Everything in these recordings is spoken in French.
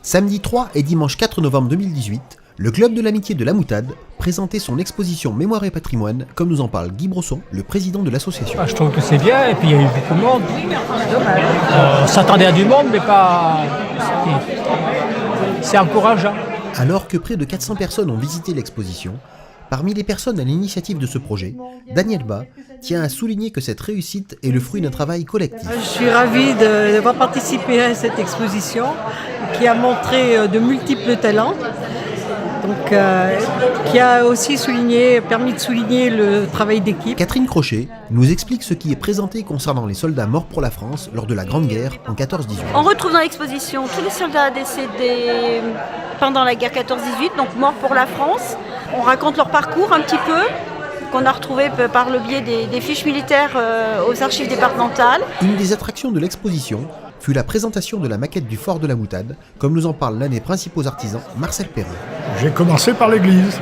Samedi 3 et dimanche 4 novembre 2018, le Club de l'Amitié de la Moutade présentait son exposition Mémoire et Patrimoine, comme nous en parle Guy Brosson, le président de l'association. Je trouve que c'est bien, et puis il y a eu beaucoup de monde. On s'attendait à du monde, mais pas... C'est encourageant. Alors que près de 400 personnes ont visité l'exposition, parmi les personnes à l'initiative de ce projet, Daniel Bas tient à souligner que cette réussite est le fruit d'un travail collectif. Je suis ravie d'avoir participé à cette exposition qui a montré de multiples talents, donc, qui a aussi permis de souligner le travail d'équipe. Catherine Crochet nous explique ce qui est présenté concernant les soldats morts pour la France lors de la Grande Guerre en 14-18. On retrouve dans l'exposition tous les soldats décédés pendant la guerre 14-18, donc morts pour la France. On raconte leur parcours un petit peu, qu'on a retrouvé par le biais des fiches militaires aux archives départementales. Une des attractions de l'exposition fut la présentation de la maquette du fort de la Moutade, comme nous en parle l'un des principaux artisans, Marcel Perrin. J'ai commencé par l'église.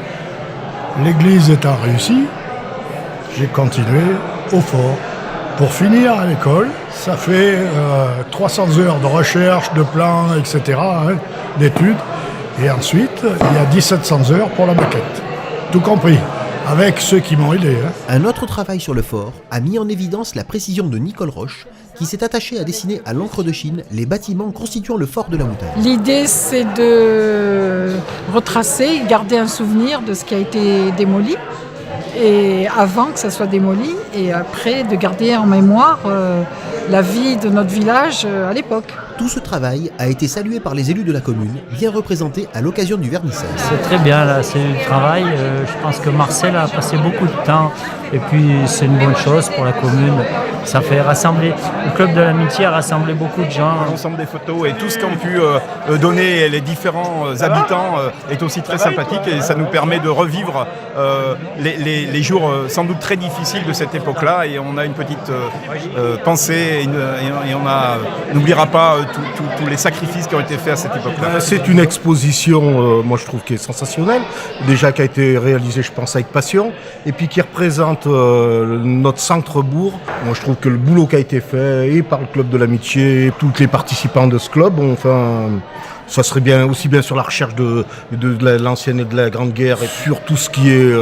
L'église étant réussie, j'ai continué au fort. Pour finir à l'école, ça fait 300 heures de recherche, de plans, etc., d'études. Et ensuite, il y a 1700 heures pour la maquette. Tout compris, avec ceux qui m'ont aidé. Un autre travail sur le fort a mis en évidence la précision de Nicole Roche, qui s'est attachée à dessiner à l'encre de Chine les bâtiments constituant le fort de la Moutade. L'idée, c'est de retracer, garder un souvenir de ce qui a été démoli, et avant que ça soit démoli, et après de garder en mémoire la vie de notre village à l'époque. Tout ce travail a été salué par les élus de la commune, bien représentés à l'occasion du vernissage. C'est très bien, là, c'est du travail. Je pense que Marcel a passé beaucoup de temps et puis c'est une bonne chose pour la commune. Ça fait rassembler, le Club de l'Amitié a rassemblé beaucoup de gens. L'ensemble des photos et tout ce qu'ont pu donner les différents habitants est aussi très sympathique et ça nous permet de revivre les jours sans doute très difficiles de cette époque-là et on a une petite pensée et on n'oubliera pas tous les sacrifices qui ont été faits à cette époque-là. C'est une exposition, moi je trouve, qui est sensationnelle, déjà qui a été réalisée, je pense, avec passion, et puis qui représente notre centre-bourg. Moi je trouve que le boulot qui a été fait, et par le Club de l'Amitié, et tous les participants de ce club, ça serait bien, aussi bien sur la recherche de l'ancienne et de la Grande Guerre, et sur tout ce qui est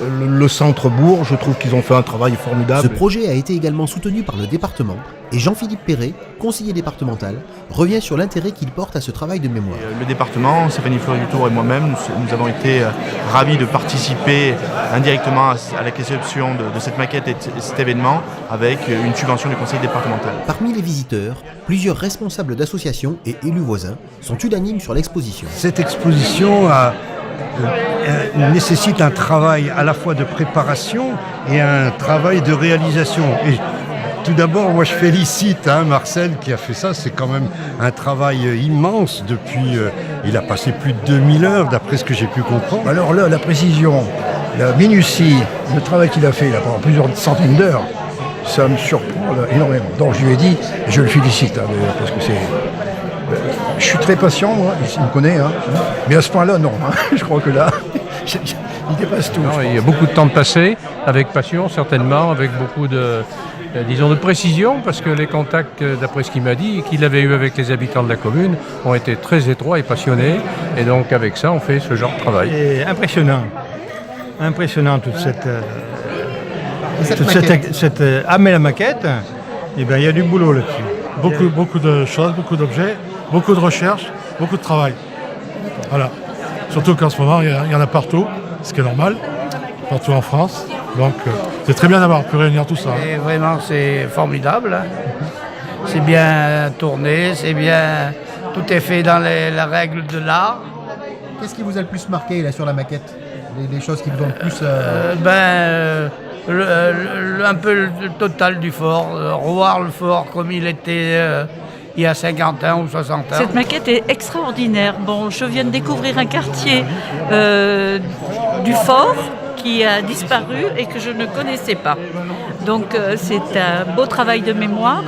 le centre-bourg, je trouve qu'ils ont fait un travail formidable. Ce projet a été également soutenu par le département et Jean-Philippe Perret, conseiller départemental, revient sur l'intérêt qu'il porte à ce travail de mémoire. Le département, Stéphanie Fleury-Dutour et moi-même, nous avons été ravis de participer indirectement à la conception de cette maquette et de cet événement avec une subvention du conseil départemental. Parmi les visiteurs, plusieurs responsables d'associations et élus voisins sont unanimes sur l'exposition. Cette exposition nécessite un travail à la fois de préparation et un travail de réalisation. Et tout d'abord, moi je félicite Marcel qui a fait ça, c'est quand même un travail immense depuis, il a passé plus de 2000 heures d'après ce que j'ai pu comprendre. Alors là, la précision, la minutie, le travail qu'il a fait, il a pendant plusieurs centaines d'heures, ça me surprend énormément. Donc je lui ai dit, et je le félicite d'ailleurs, parce que c'est... Je suis très patient, moi, il me connaît, mais à ce point-là, non. Je crois que là, il dépasse tout. Non, il y a beaucoup de temps de passé, avec passion certainement, avec beaucoup de précision, parce que les contacts, d'après ce qu'il m'a dit, qu'il avait eu avec les habitants de la commune, ont été très étroits et passionnés, et donc avec ça, on fait ce genre de travail. C'est impressionnant toute cette mais la maquette, il y a du boulot là-dessus. Beaucoup de choses, beaucoup d'objets, beaucoup de recherches, beaucoup de travail. Voilà. Surtout qu'en ce moment, il y en a partout, ce qui est normal, partout en France. Donc, c'est très bien d'avoir pu réunir tout ça. Et vraiment, c'est formidable. C'est bien tourné, c'est bien... Tout est fait dans les règles de l'art. Qu'est-ce qui vous a le plus marqué là sur la maquette ? Les choses qui vous ont le plus... un peu le total du fort, revoir le fort comme il était il y a 50 ans ou 60 ans. Cette maquette est extraordinaire. Bon, je viens de découvrir un quartier du fort qui a disparu et que je ne connaissais pas. Donc c'est un beau travail de mémoire.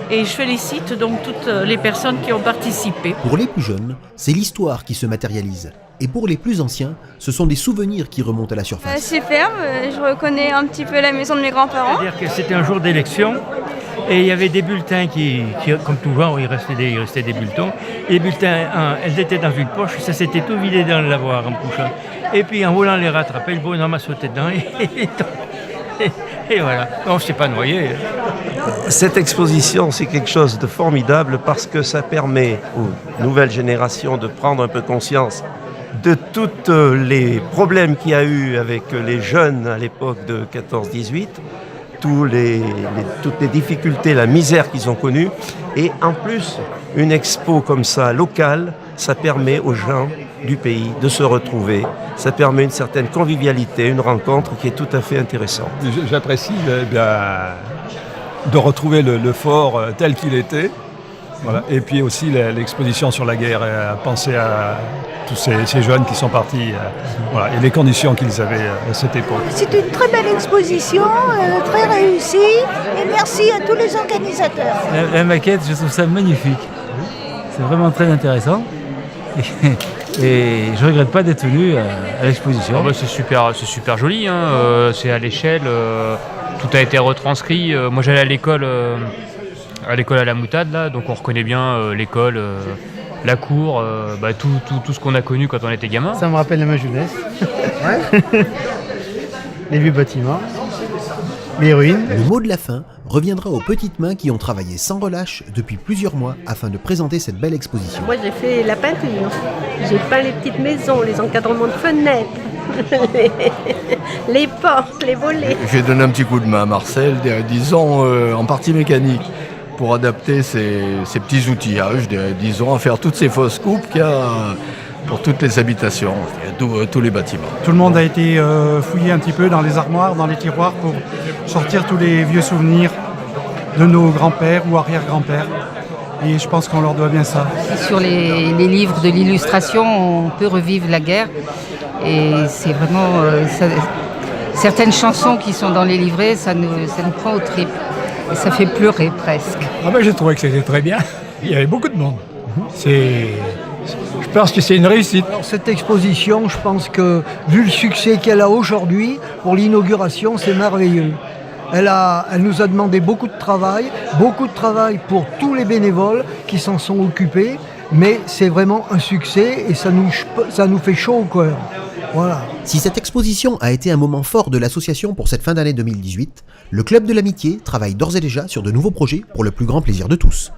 Et je félicite donc toutes les personnes qui ont participé. Pour les plus jeunes, c'est l'histoire qui se matérialise. Et pour les plus anciens, ce sont des souvenirs qui remontent à la surface. Superbe, je reconnais un petit peu la maison de mes grands-parents. C'est-à-dire que c'était un jour d'élection Et il y avait des bulletins qui comme tout genre, il restait des bulletins. Et les bulletins, elles étaient dans une poche, ça s'était tout vidé dans le lavoir en couchant. Et puis en voulant les rattraper, le bonhomme m'a sauté dedans et voilà. Non, je ne s'est pas noyé. Cette exposition, c'est quelque chose de formidable parce que ça permet aux nouvelles générations de prendre un peu conscience de tous les problèmes qu'il y a eu avec les jeunes à l'époque de 14-18, toutes les difficultés, la misère qu'ils ont connue. Et en plus, une expo comme ça, locale, ça permet aux gens du pays de se retrouver. Ça permet une certaine convivialité, une rencontre qui est tout à fait intéressante. J'apprécie de retrouver le fort tel qu'il était. Voilà. Et puis aussi l'exposition sur la guerre, penser à tous ces jeunes qui sont partis voilà, et les conditions qu'ils avaient à cette époque. C'est une très belle exposition, très réussie, et merci à tous les organisateurs. La maquette, je trouve ça magnifique. C'est vraiment très intéressant. Et je ne regrette pas d'être venu à l'exposition. Oh bah c'est super joli, hein. C'est à l'échelle, tout a été retranscrit. Moi j'allais à l'école à la Moutade, là, donc on reconnaît bien l'école, la cour, tout ce qu'on a connu quand on était gamin. Ça me rappelle ma jeunesse. Les vieux bâtiments, les ruines. Le mot de la fin reviendra aux petites mains qui ont travaillé sans relâche depuis plusieurs mois afin de présenter cette belle exposition. Moi j'ai fait la peinture, j'ai peint les petites maisons, les encadrements de fenêtres, les portes, les volets. J'ai donné un petit coup de main à Marcel, disons en partie mécanique, pour adapter ces petits outillages, disons, à faire toutes ces fausses coupes qu'il y a pour toutes les habitations, tous les bâtiments. Tout le monde a été fouillé un petit peu dans les armoires, dans les tiroirs pour sortir tous les vieux souvenirs de nos grands-pères ou arrière-grands-pères. Et je pense qu'on leur doit bien ça. Sur les livres de l'illustration, on peut revivre la guerre. Et c'est vraiment... certaines chansons qui sont dans les livrets, ça nous prend aux tripes. Et ça fait pleurer presque. Ah ben, j'ai trouvé que c'était très bien. Il y avait beaucoup de monde. Je pense que c'est une réussite. Alors, cette exposition, je pense que, vu le succès qu'elle a aujourd'hui, pour l'inauguration, c'est merveilleux. Elle nous a demandé beaucoup de travail pour tous les bénévoles qui s'en sont occupés, mais c'est vraiment un succès et ça nous fait chaud au cœur. Voilà. Si cette exposition a été un moment fort de l'association pour cette fin d'année 2018, le Club de l'Amitié travaille d'ores et déjà sur de nouveaux projets pour le plus grand plaisir de tous.